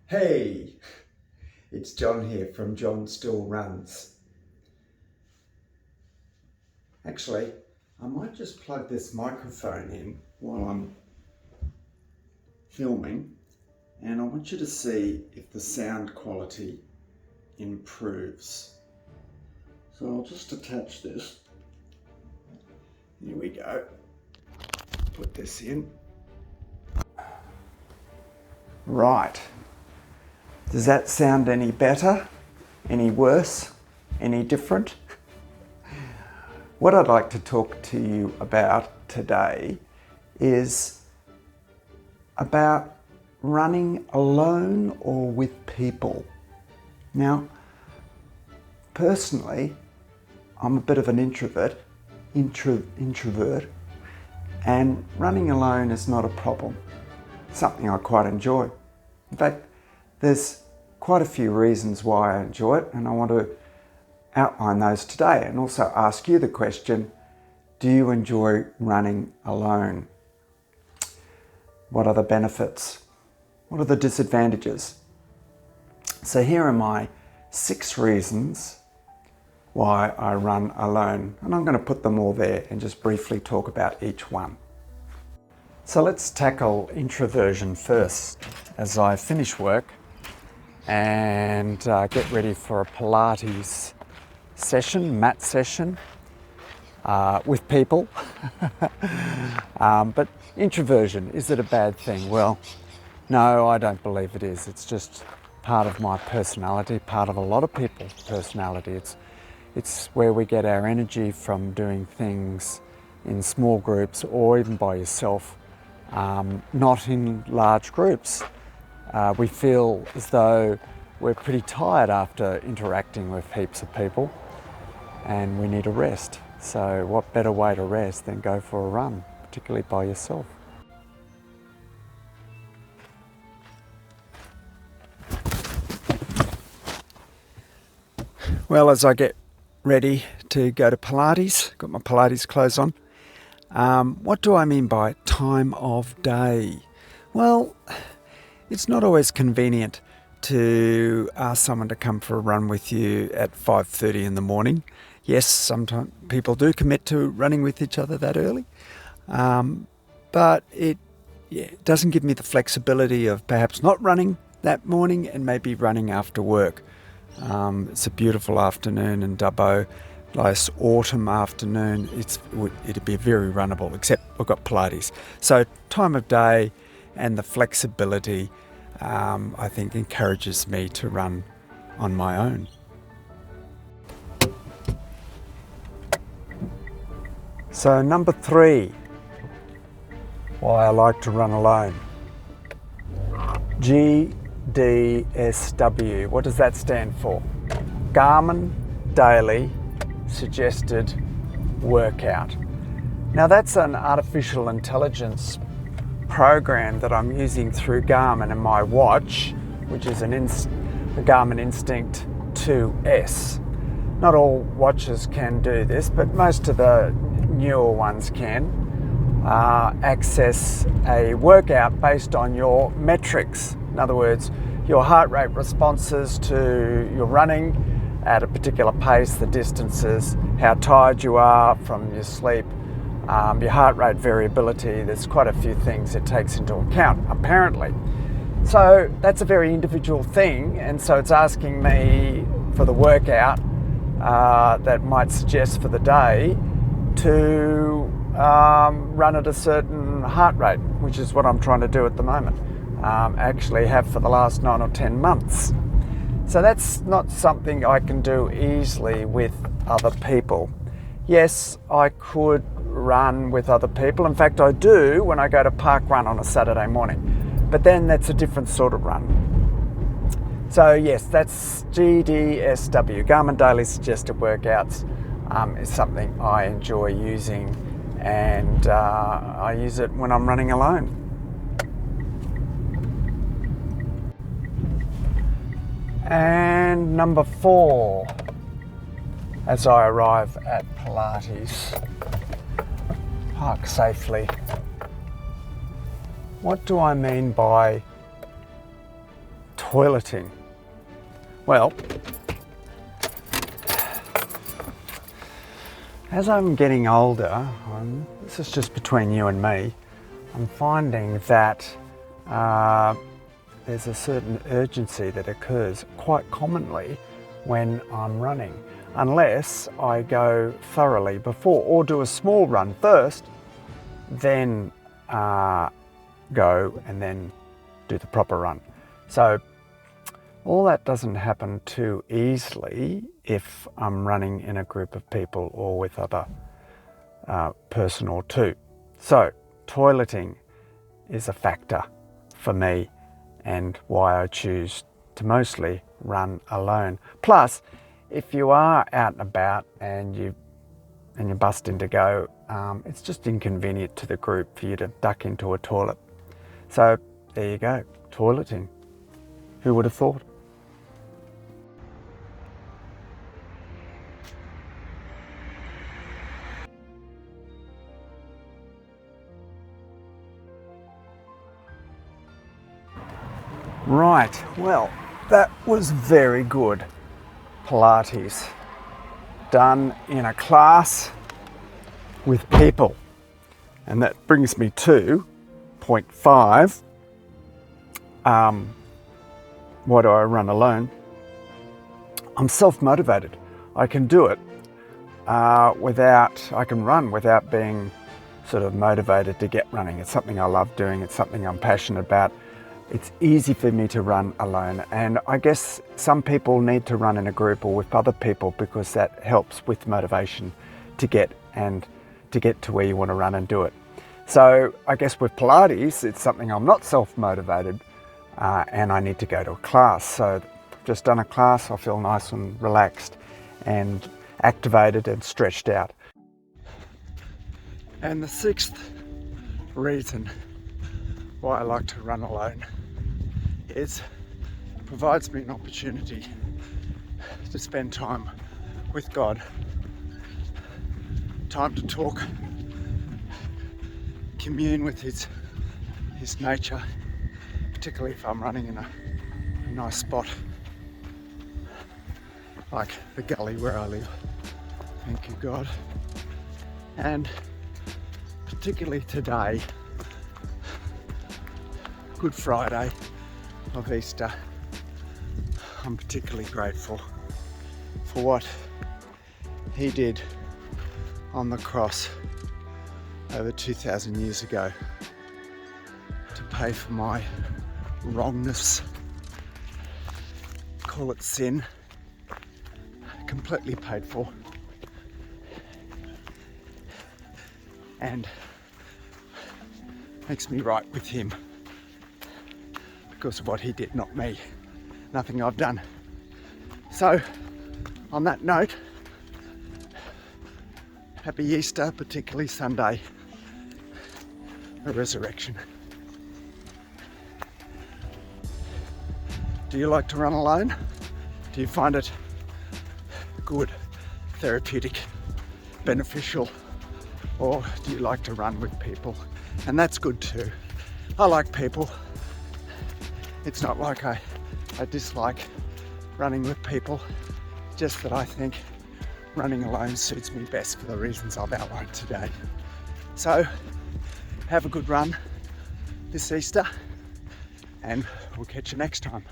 Hey, it's John here from John Still Runs. Actually, I might just plug this microphone in while I'm filming, and I want you to see if the sound quality improves. So I'll just attach this. Here we go. Put this in. Right. Does that sound any better? Any worse? Any different? What I'd like to talk to you about today is about running alone or with people. Now, personally, I'm a bit of an introvert, and running alone is not a problem. It's something I quite enjoy. In fact, there's quite a few reasons why I enjoy it, and I want to outline those today and also ask you the question, do you enjoy running alone? What are the benefits? What are the disadvantages? So here are my 6 reasons why I run alone, and I'm going to put them all there and just briefly talk about each one. So let's tackle introversion first. As I finish work and get ready for a Pilates session, mat session with people. But introversion, is it a bad thing? Well, no, I don't believe it is. It's just part of my personality, part of a lot of people's personality. It's where we get our energy from doing things in small groups or even by yourself, not in large groups. We feel as though we're pretty tired after interacting with heaps of people and we need a rest. So what better way to rest than go for a run, particularly by yourself? Well, as I get ready to go to Pilates, got my Pilates clothes on, what do I mean by time of day? Well, it's not always convenient to ask someone to come for a run with you at 5:30 in the morning. Yes, sometimes people do commit to running with each other that early, but it doesn't give me the flexibility of perhaps not running that morning and maybe running after work. It's a beautiful afternoon in Dubbo, nice autumn afternoon. It'd be very runnable, except we've got Pilates. So time of day and the flexibility, I think, encourages me to run on my own. So number 3, why I like to run alone. GDSW, what does that stand for? Garmin Daily Suggested Workout. Now that's an artificial intelligence program that I'm using through Garmin and my watch, which is the Garmin Instinct 2S. Not all watches can do this, but most of the newer ones can access a workout based on your metrics. In other words, your heart rate responses to your running at a particular pace, the distances, how tired you are from your sleep, your heart rate variability. There's quite a few things it takes into account, apparently. So that's a very individual thing, and so it's asking me for the workout that might suggest for the day to run at a certain heart rate, which is what I'm trying to do at the moment. Actually have for the last 9 or 10 months. So that's not something I can do easily with other people. Yes, I could run with other people. In fact, I do when I go to park run on a Saturday morning. But then that's a different sort of run. So yes, that's GDSW, Garmin Daily Suggested Workouts, is something I enjoy using, and I use it when I'm running alone. And number 4, as I arrive at Pilates, park safely. What do I mean by toileting. Well, as I'm getting older, this is just between you and me, I'm finding that there's a certain urgency that occurs quite commonly when I'm running, unless I go thoroughly before or do a small run first, then go and then do the proper run. So all that doesn't happen too easily if I'm running in a group of people or with other person or two. So toileting is a factor for me and why I choose to mostly run alone. Plus, if you are out and about and you're busting to go, it's just inconvenient to the group for you to duck into a toilet. So there you go, toileting. Who would have thought? Right, well, that was very good Pilates, done in a class with people. And that brings me to point 5. Why do I run alone? I'm self-motivated. I can do it I can run without being sort of motivated to get running. It's something I love doing. It's something I'm passionate about. It's easy for me to run alone. And I guess some people need to run in a group or with other people because that helps with motivation to get to where you want to run and do it. So I guess with Pilates, it's something I'm not self-motivated and I need to go to a class. So I've just done a class, I feel nice and relaxed and activated and stretched out. And the 6th reason why I like to run alone is it provides me an opportunity to spend time with God, time to talk, commune with his nature, particularly if I'm running in a nice spot like the gully where I live. Thank you, God. And particularly today, Good Friday of Easter, I'm particularly grateful for what he did on the cross over 2,000 years ago to pay for my wrongness, call it sin, completely paid for, and makes me right with him because of what he did, not me, nothing I've done. So on that note, happy Easter, particularly Sunday, the resurrection. Do you like to run alone? Do you find it good, therapeutic, beneficial, or do you like to run with people? And that's good too. I like people. It's not like I dislike running with people, just that I think running alone suits me best for the reasons I've outlined today. So have a good run this Easter and we'll catch you next time.